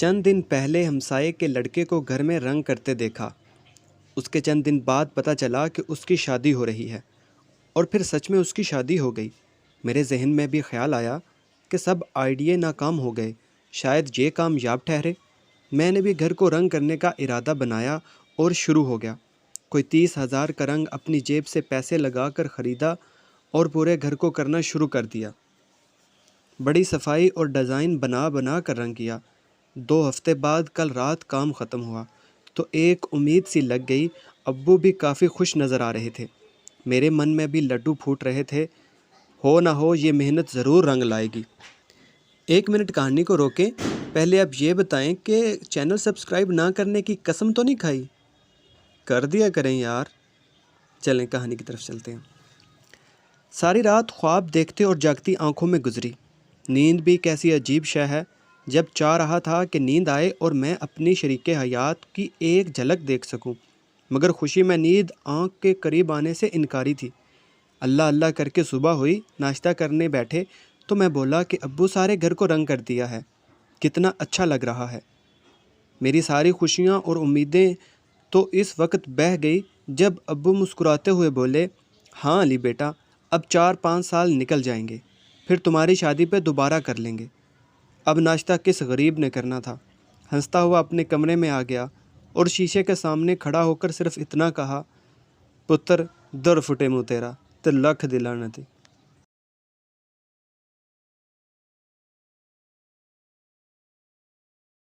چند دن پہلے ہمسائے کے لڑکے کو گھر میں رنگ کرتے دیکھا۔ اس کے چند دن بعد پتہ چلا کہ اس کی شادی ہو رہی ہے، اور پھر سچ میں اس کی شادی ہو گئی۔ میرے ذہن میں بھی خیال آیا کہ سب آئیڈیے ناکام ہو گئے، شاید یہ کامیاب ٹھہرے۔ میں نے بھی گھر کو رنگ کرنے کا ارادہ بنایا اور شروع ہو گیا۔ کوئی 30,000 کا رنگ اپنی جیب سے پیسے لگا کر خریدا اور پورے گھر کو کرنا شروع کر دیا۔ بڑی صفائی اور ڈیزائن بنا بنا کر رنگ کیا۔ 2 ہفتے بعد کل رات کام ختم ہوا تو ایک امید سی لگ گئی۔ ابو بھی کافی خوش نظر آ رہے تھے۔ میرے من میں بھی لڈو پھوٹ رہے تھے، ہو نہ ہو یہ محنت ضرور رنگ لائے گی۔ 1 منٹ کہانی کو روکیں، پہلے اب یہ بتائیں کہ چینل سبسکرائب نہ کرنے کی قسم تو نہیں کھائی؟ کر دیا کریں یار۔ چلیں کہانی کی طرف چلتے ہیں۔ ساری رات خواب دیکھتے اور جاگتی آنکھوں میں گزری۔ نیند بھی کیسی عجیب شے ہے۔ جب چاہ رہا تھا کہ نیند آئے اور میں اپنی شریک حیات کی ایک جھلک دیکھ سکوں، مگر خوشی میں نیند آنکھ کے قریب آنے سے انکاری تھی۔ اللہ اللہ کر کے صبح ہوئی، ناشتہ کرنے بیٹھے تو میں بولا کہ ابو سارے گھر کو رنگ کر دیا ہے، کتنا اچھا لگ رہا ہے۔ میری ساری خوشیاں اور امیدیں تو اس وقت بہہ گئی جب ابو مسکراتے ہوئے بولے، ہاں علی بیٹا، اب 4-5 سال نکل جائیں گے، پھر تمہاری شادی پہ دوبارہ کر لیں گے۔ اب ناشتہ کس غریب نے کرنا تھا؟ ہنستا ہوا اپنے کمرے میں آ گیا اور شیشے کے سامنے کھڑا ہو کر صرف اتنا کہا، پتر در فٹے منہ تیرا تے لکھ دی لعنت۔